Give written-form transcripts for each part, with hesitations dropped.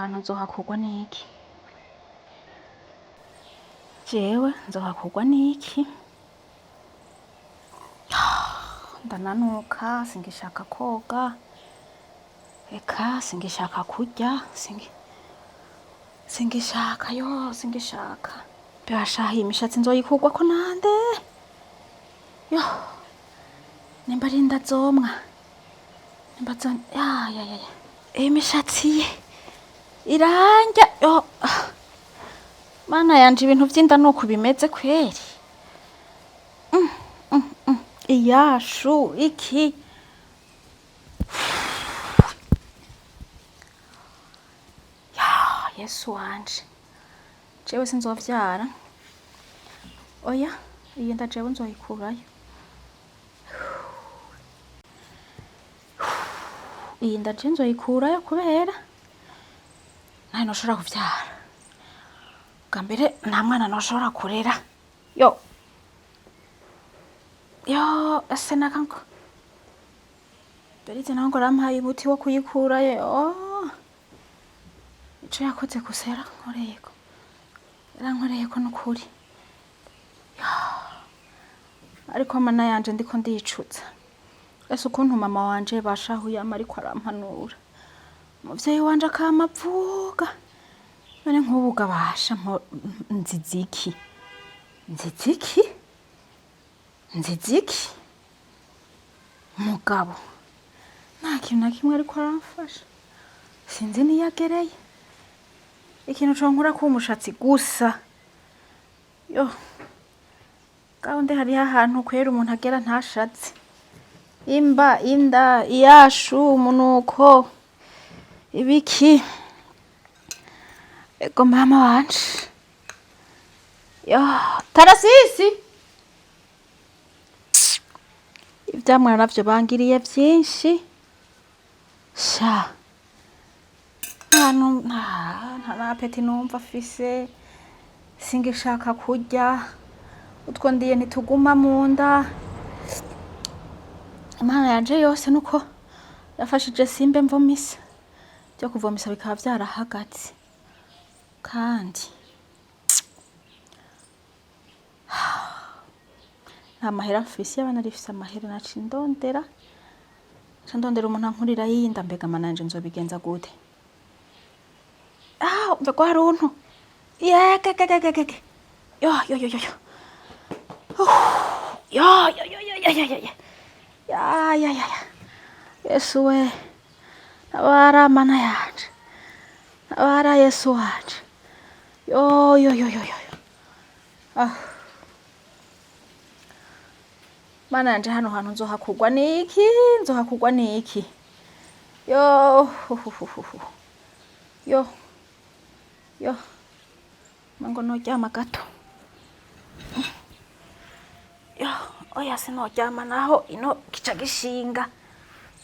hantu nzohakugwa n'iki? Jewe nzohakugwa n'iki? Ndananuka, singishaka koga, eka singishaka kurya, singishaka Mbasha iyi mishatsi nzoyikugwako nande? Yo, nimba ari ndazomwa, iyi mishatsi iranja, yo, mana yanje ibintu vy'inda nuko bimeze kweri. Iyashu iki ya Yesu wanje, jewe sinzovyara. Oya, iyi nda jewe nzoyikurayo. Iyi nda jewe nzoyikurayo kubera nawe noshobora kuvyara. Bwa mbere nta mwana noshobora kurera. Yo, ese nakanko Berize naho ngo arampaye umuti wo kuyikurayo. Ico yakoze gusa yarankoreyeko n'ukuri. Ariko mana yanje ndiko ndicuza. Ese ukuntu mama wanje bashahuye ariko arampanura. Umuvyeyi wanje akamavuga. None nk'ubu gabasha nziziki. Mugabo nta kintu na kimwe ariko aramfasha. Sinzi niyagereye. Ikintu conkura ko umushatsi gusa. Yo, gahunde hariho ahantu kwera umuntu agera ntashatse. Imba, inda, iyashu, umunuko, ibiki. Ego mama wanje. Yo, Tarasisi. Ivyamwa navyo bangiriye vyinshi. Sha. Nta apeti numva afise. Singishaka kurya. Utwo ndiye ntituguma mu nda. Imana yanje yose nuko yafashije simbe mvomisa. Byo kuvomisa bikaba vyarahagaze. Kandi nta mahera afise, abana rifise amahera naci ndondera umuntu ankurira yinda. Mbega mana yanje nzobigenza gute? Mbega haruntu yegegegegege. Yo. Ya. Yesu we. Nabara mana yanje. Nabara Yesu wanje. Yo. Mana yanje hano hantu nzohakugwa n'iki? Yo. Mango noryama gato. Yo, oya sinoryama naho ino kica gishinga.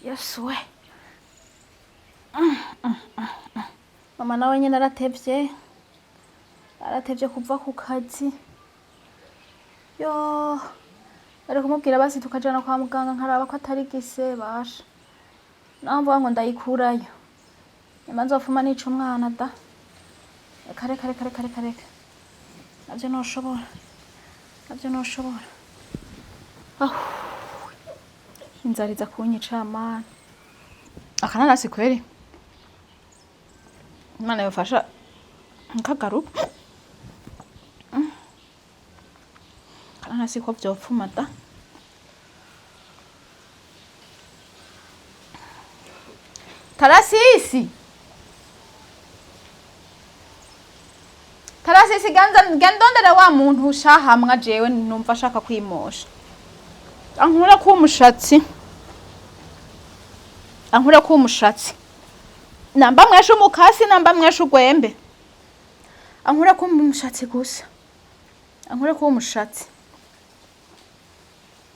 Yesu we. Mama nawe nyene aratevye kuva ku kazi. Yo, bari kumubwira basi tukajana kwa muganga nkaraba ko atari gise basha. Naho mvuga ngo ndayikurayo. Nyuma nzofuma nica umwana da. Kare. Navyo noshobora. Inzariza kunyica mana. Akananasi kweri. Imana yofasha nkagaru. Akananasi ko vyopfuma da. Tarasisi gendondere wa muntu ushahamwa jewe numva ashaka kwimosha. Ankura ko umushatsi. Namba mweshe umukasi, namba mweshe ugwembe. Ankura ko umushatsi gusa.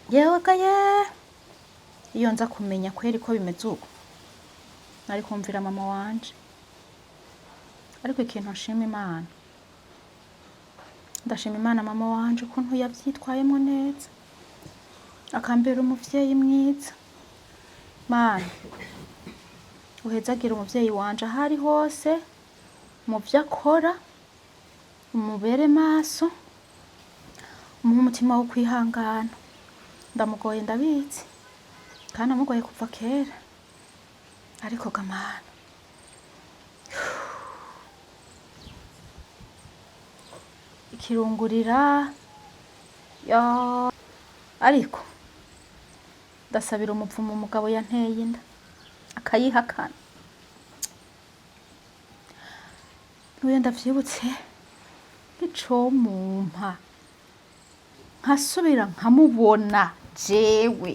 Yewe gaye. Iyo nza kumenya kweri ko bimeze uko. Nari kumvira mama wanje. Ariko ikintu nshima Imana. Ndashima Imana mama wanje ukuntu yavyitwayemo neza. Akambera umuvyeyi mwiza. Mana, uhezagira umuvyeyi wanje ahari hose, mu vyakora umubere maso umutima wo kwihangana ndamugoye ndabizi kandi amugoye kuva kera ariko gamana ikirungurira ya ariko ndasabira umupfumu umugabo yanteye inda akayihakana nuye ndavyibutse nk'icomumpa nkasubira nkamubona jewe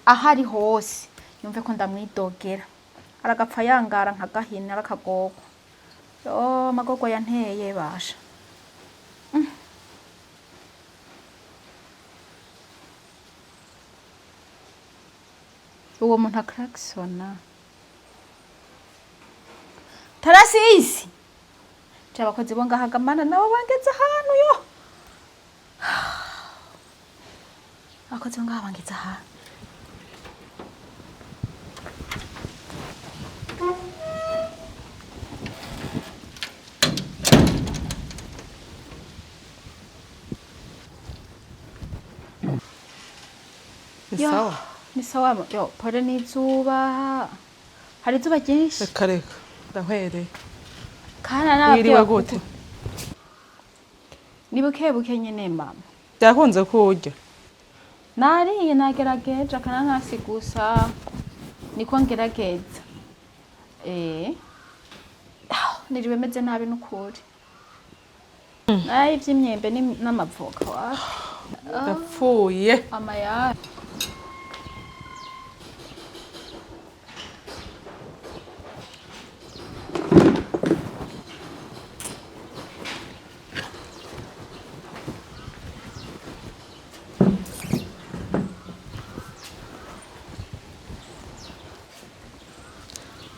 ahari hose yumve ko ndamwidogera aragapfa yangara nkagahina arakagogwa yo magogwa yanteye basha uwo muntu akraksona tarasisi abakozi bo ngahagamana nabo bangeze ahantu yo abakozi bo ngaha bangeze ahantu sawa ni sawa yo pore n'izuba hari izuba ryinshi reka ndahwereye kana nabyo wiriwe gute ni buke nyene mama byakunze kurya nariye nagerageje akanankasi gusa niko ngerageza niriwe meze nabi n'ukuri nayi ivy'imyembe n'amavoka wa ndapfuye amaya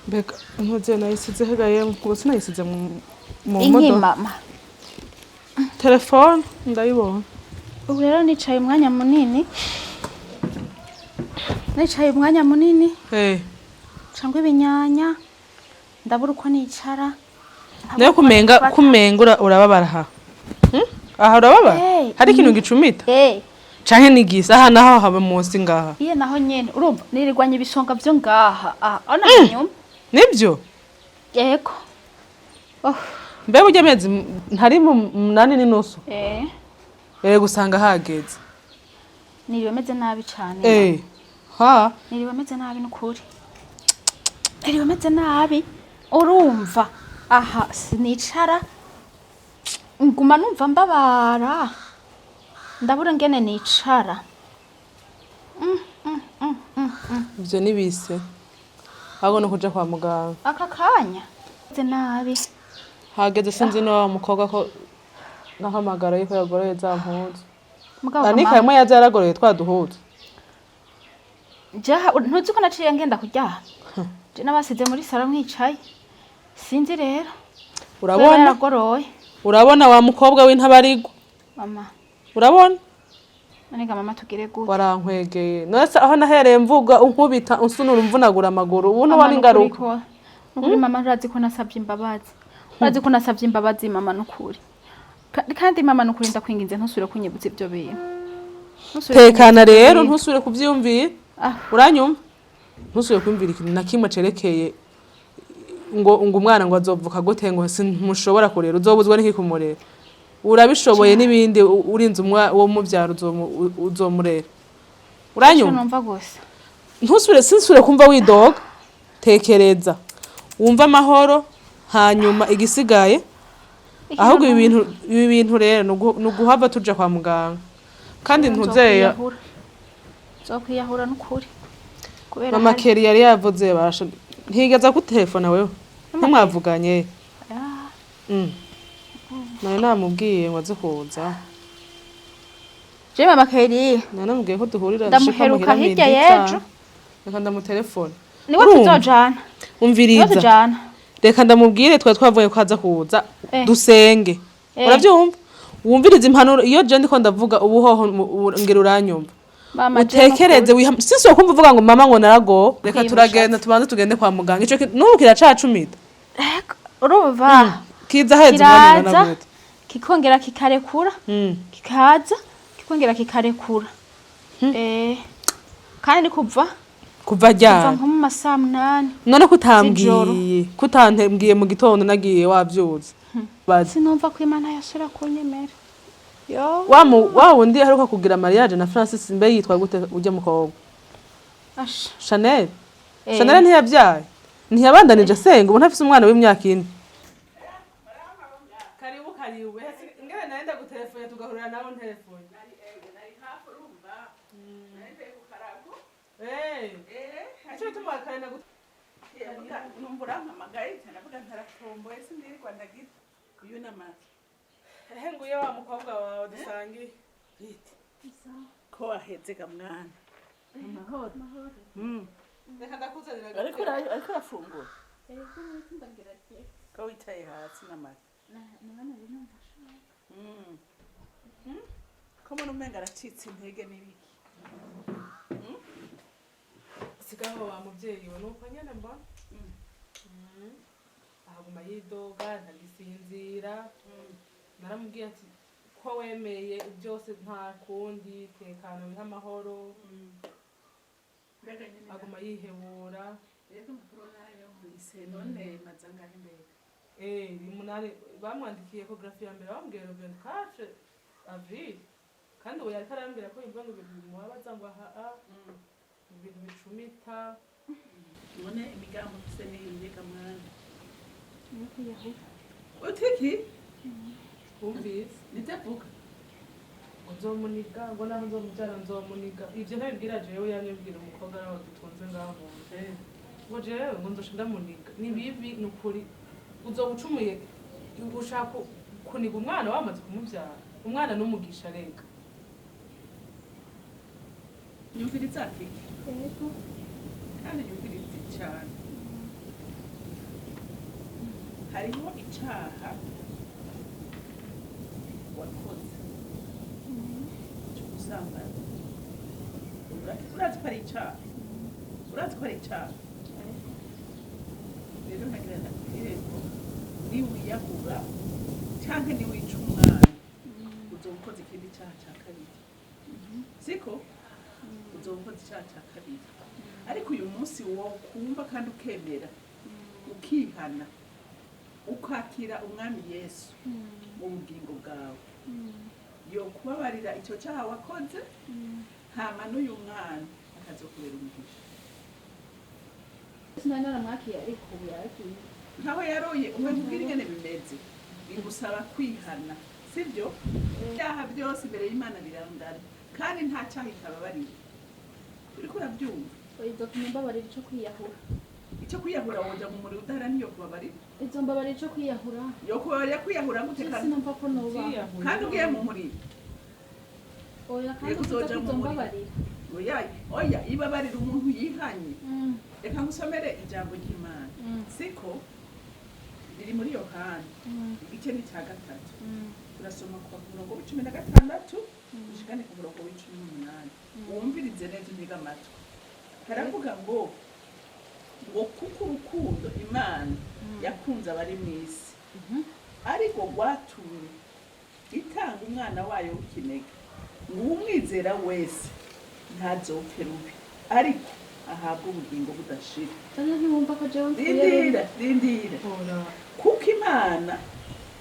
Beka ntuze nayisize hegaye ngo sinayisize mu modoka mama telefone ndayibona ubu rero nicaye umwanya munini cangwa ibinyanya ndabura uko nicara nayo kumenga urababara aha urababara hari ikintu gicumita canke nigisa aha naho habe munsi ngaha iye naho nyene urumva nirirwanya ibisonga vyo ngaha ona nyuma nibyo yego mbe burya amezi ntari mu 8:30 gusanga hageze niriwe meze nabi cane niriwe meze nabi n'ukuri niriwe meze nabi urumva aha sinicara nguma numva mbabara ndabura ngene nicara ivyo nibise ahubwo no kuja kwa muganga aka kanya meze nabi hageze sinzi no mukobwa ko nahamagara yuko yagoroye za mpuzu mugabo anika yamwe yaje yaragoroye twaduhuza jaha ntuzi ko naciye ngenda kurya je nabasize muri salo mwicaye sinzi rero urabona wa mukobwa w'Intabarigwa mama urabona Manega mama tugire gute warankwegeye nose aho nahereye mvuga unkubita unsunura umvunagura amaguru ubu no wani ngaruka nukuri mama urazi ko nasabye imbabazi urazi ko nasabye imbabazi mama nukuri kandi mama nukuri ndakwinginze ntusubire kunyibutsa ibyo bintu tekana rero ntusubire kuvyumvira uranyumva ntusubire kumvira ikintu na kimwe cerekeye ngo umwana ngo azovuka gute ngo simushobora kurera uzobuzwa n'iki kumurera urabishoboye nibindi urinze wo muvyaro uzomurera uranyumva numva gose ntusubire kumva widoga tekereza wumva amahoro hanyuma igisigaye ahubwo ibi bintu rero nuguhava tuja kwa muganga kandi ntuzeya zokwiyahura n'ukuri kubera mama Keri yari yavuze basha ntigeza ku telefone wewe ntimwavuganye nawe namubwiye ngo aze kuza je mama Keri namubwiye ko duhurira ndamuheruka hirya yejo reka ndamutelefone niwe tuzojana umviriza reka ndamubwire twavuye ko aza kuza dusenge uravyumva wumviriza impanuro iyo je ndiko ndavuga ubuhoho ngera uranyumva utekereze sinso kumva uvuga ngo mama ngo narago reka turagenda tubanze tugende kwa muganga ico nubu kiracacumita urumva kiza heza umwanya ungana gute kikongera kikarekura kikaza kikongera kikarekura kandi kuva ryari nko mu masaha 8 none kutambwiye mu gitondo nagiye wavyuze sinumva ko Imana yashira kunyemera wa wundi aheruka kugira mariage na Francis mbe yitwa gute ujya mukobwa Chanel ntiyabyaye ntiyabandanije senga ubu ntafise umwana w'imyaka 4 karibu ingene naenda gutelefone tugahurira nabo telefone nari hafu urumva naende kukarago acho tumakana numbura mpamagaye navuga ntaratomboye sindirirwa ndagira uyu namaki nguye wa mukobwa wawe dusangiye yiti ko waheze ga mwana mahoro reka ndakuzanira ariko arafungura ndagira ati ko wicaye hasi namaki nabana rino ndashaka ko mbona umenga aracitse intege n'ibiki sigaho wa muvyeyi we nuko nyene mba ahaguma yidoga ntagisinzira naramubwiye ati ko wemeye byose nta kundi tekano biha amahoro aguma yihebura rero mvura yo mbise none mazangahe mbere limunani bamwandikiye ecography ya mbere bambwiye 24 avril kandi ubu yariko arambwira ko yumva ngo ibintu bimubabaza ngo ibintu bicumita none imigambo mfise niyumvika mwana utiki umvise nitavuga uzomuniga ngo naho nzomubyara nzomuniga ivyo ntabibwira jewe yamubwira umukobwa nawe dutunze ngaho mu ngo jewe ngo ndosha ndamuniga ni bibi nukuri uzobucumuye ushaka kuniga umwana wamaze kumubyara umwana n'umugisha rega yumviriza ati kandi yumviriza cyane hariho icyaha wakoze cyo gusambana urazi ko ari icyaha rero ntagira ndakubwire ngo niwiyahura cyangwa niwica umwana uzoba ukoze ikindi cyaha cya kabiri siko uzoba ukoze icyaha cya kabiri ariko uyu munsi wowe ukumva kandi ukemera ukihana ukakira umwami Yesu mu bugingo bwawe yo kubabarira icyo cyaha wakoze hama n'uyu mwana akazokubera umugisha sinangana mwakiye ariko yakiye ntaho yaroye umubwira ingene bimeze bigusaba kwihana sibyo cyaha byose imbere y'Imana birangana kandi nta cyaha itababarira uriko urabyumva oyizo kumbabarira icyo kwiyahura woja mu muri udahara niyo kubabarira izo mbabarira icyo kwiyahura yo kubabarira kwiyahura gute kandi sinumva ko noba kandi ugiye mu muri oya kandi uzoja mu muri oya ibabarira umuntu yihanye reka ngusomere ijambo ry'Imana siko riri muri Yohana igice ni cya 3 turasoma ku murongo wa 16 ushikane ku murongo wa 18 wumvirize neza indiga amatwi haravuga ngo kuko urukundo Imana yakunze abari mu isi ariko rwatumye itanga umwana wayo w'ikinege ngo umwizera wese ntazopfe rubi ariko ahabwa ubugingo budashira rindira kuko Imana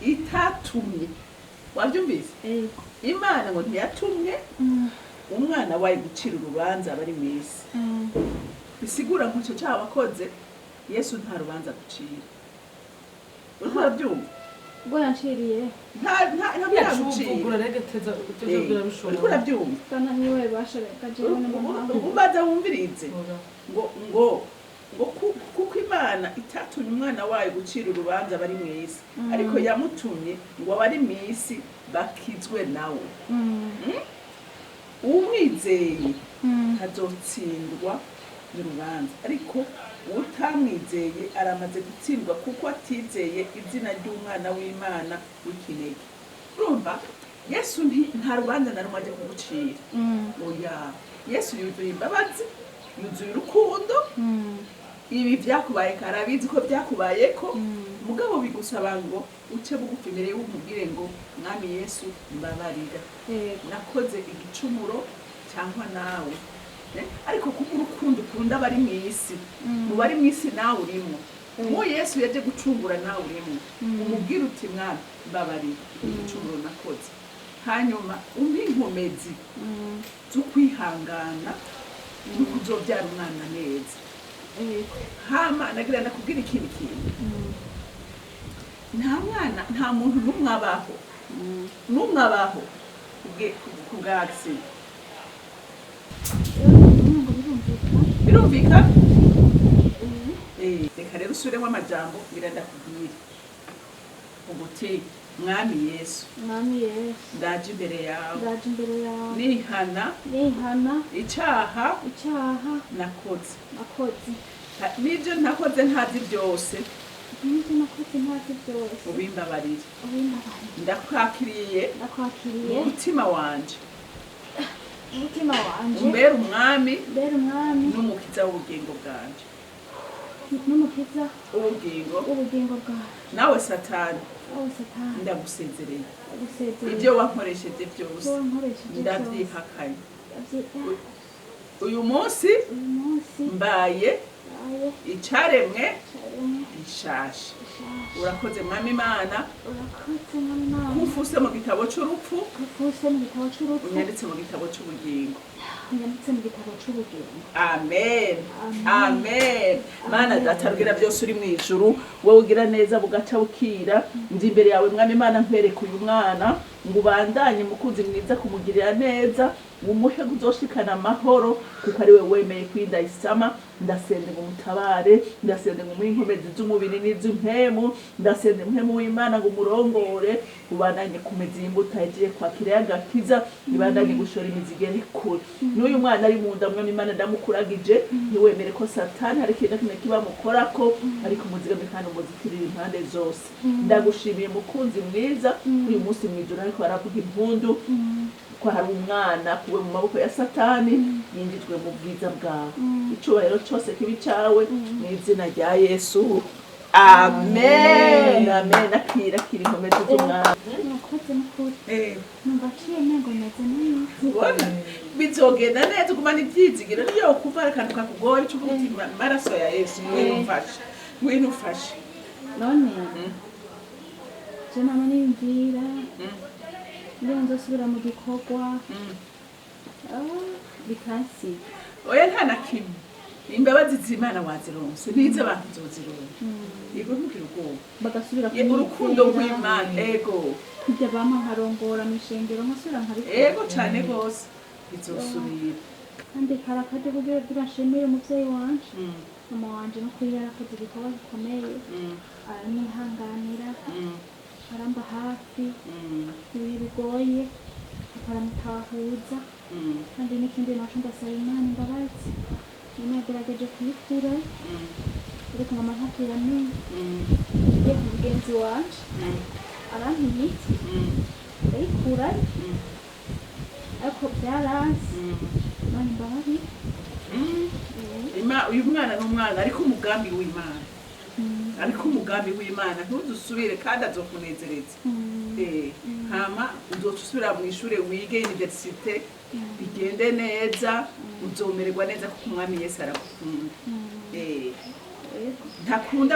itatumye wabyumvise Imana ngo ntiyatumye umwana wayo gucira urubanza abari mu isi bisigura ngo icyo cyaha wakoze Yesu nta rubanza gucira urabyumva ubwo yanciriye nta byagucira urabyumva kana niwe bashaka jewe n'amahanga ubaza wumvirize ngo kuko Imana itatumye umwana wayo gucira urubanza abari mu isi ariko yamutumye ngo abari mu isi bakizwe nawe umwizeye azotsindwa n'urubanza ariko utamwizeye aramaze gutsindwa kuko atizeye izina ry'umwana w'Imana w'ikinege urumva Yesu nta rubanza na rumwe ajya kugucira oya Yesu yuzuye imbabazi yuzuye urukundo ibi byakubaye karabizi ko byakubayeko mugabo bigusaba ngo uce bugufi imbere y'umubwire ngo mwami Yesu mbabarira nakoze igicumuro cyangwa nawe ariko kuko urukundo ukunda bari mu isi mu bari mu isi nawe urimo mu Yesu yaje gucungura nawe urimo umubwire uti mwami mbabarira igicumuro nakoze hanyuma umpe inkomezi zo kwihangana no kuzobyara umwana neza hama nagira ndakubwira ikindi kintu nta mwana nta muntu n'umwe abaho ku bwatsi birumvikana reka rero usubiremo amajambo ngira ndakubwire uguti mwami Yesu ndaje imbere yawe nihana icaha nakoze n'ibyo nakoze ntazi byose ubimbabarire ndakwakiriye umutima wanje umbere umwami n'umukiza w'ubugingo bwanje ubugingo nawe satani ndagusezereye ibyo wankoresheje byose ndabyihakanye uyu munsi mbaye icaremwe gishasha urakoze mwami Imana kumfuse mu gitabo c'urupfu unyanditse mu gitabo c'ubugingo amen Mana datarubwira byose uri mu ijuru wowe ugira neza bugaca bukira ndi imbere yawe mwami Imana nkwereka uyu mwana ngo ubandanye mukunzi mwiza kumugirira neza umuhe kuzoshikana amahoro kuko ari we wemeye kwindayisama ndasende ngo mutabare ndasende ngo muhe inkomezi z'umubiri n'iz'impemu ndasende muhemu w'Imana ngo murongore ubandanye kumeza imbuto yagiye kwakira y'agakiza ibandanye gushora imizigere kure n'uyu mwana ari mu nda mwami Imana ndamukuragije ntiwemere ko satani hari ikintu kimwe kibamukorako ariko umuzigame kandi umuzikirira impande zose ndagushimiye mukunzi mwiza uyu munsi mwijuru ariko baravuga impundu ko hari umwana kuwe mu maboko ya satani yinjijwe mu bwiza bwawe icubahiro cyose kibi cyawe mu izina rya Yesu amen akira inkomezi z'umwana bizogenda neza ugumana ibyizigiro niyo kuva akantu kakugoye cy'umutima maraso ya Yesu ngwino ufashe none je mama nimvira ndiyo nzosubira mu gikorwa bikasi oya nta na kimwe imbabazi z'Imana wazironse nize abantu zozironka yego ntukire ubwoba bagasubira urukundo rw'Imana ego kujya bama nkarongora mishengero nkasubira nkariko ego cyane gose bizosubira kandi karakaje kugira birashimiye umuvyeyi wanje mama wanje no kuri yarakoze igikorwa gikomeye aranihanganira aramba hafi ibi bigoye akaramutahuza kandi n'ikindi naco ndasaba Imana imbabazi nagerageje kuyikura ariko mama ntakira neza ngiye ku mugenzi wanje arampimiti ndayikura ariko byaranse none imbabazi uyu mwana n'umwana ariko umugambi w'Imana ntuzusubire kandi azokunezereza hama uzosubira mu ishure wige universite bigende neza uzomererwa neza kuko umwami Yesu aragukunda ntakunda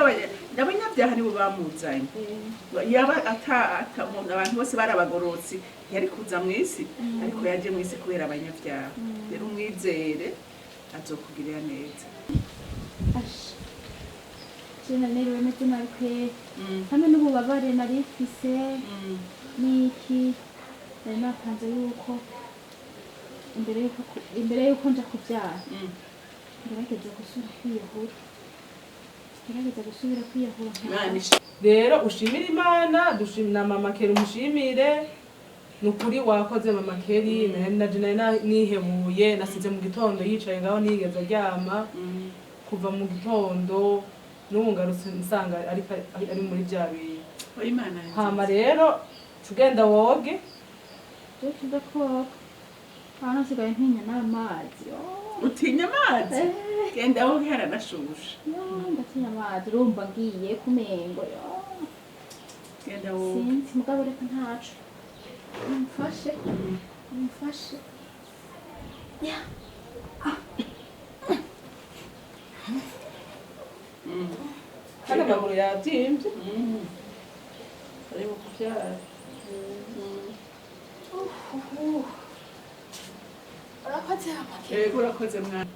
abanyabyaha nibo bamuzanye yaba abantu bose bari abagorotsi yari kuza mu isi ariko yaje mu isi kubera abanyabyaha rero umwizere azokugirira neza nariwe meze nabi kweri hamwe n'ububabare narifise n'iki nari napanze yuko imbere yuko nja kubyara ngerageza gusubira kwiyahura rero ushimire Imana dushimira mama Keri umushimire nukuri wakoze mama Keri nari nihemuye nasize mu gitondo yicaye ngaho nigeze aryama kuva mu gitondo n'umungarutse nsanga ari muri bya bintu hama rero tugenda woge koga hano sigaye ntinya n'amazi utinya amazi genda woge haranashusha ndatinya amazi urumva ngiye kumengo genda wowe sinzi mugabo reka ntaco mumfashe mumfashe ya kandi amaguru yabyimbye ari mu kubyara urakoze amake yego urakoze mwana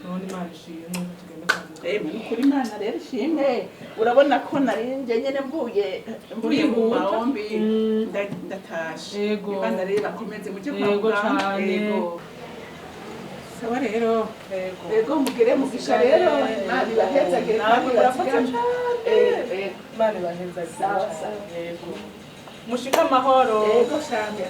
none imana ishimwe nuko tugenda kwa muganga ni ukuri imana rero ishimwe urabona ko nari njye nyine mvuye mu mahombi ndatashe Yego. imana rero bakomeze mujye kwa Yego muganga cane. yego sawa rero yego yego mugire mugisha rero imana ibahezagire namwe murakoze bazigame. cane Yego. imana ibahezagire Sawa, cane. sawa. yego mushike amahoro Yego cyane.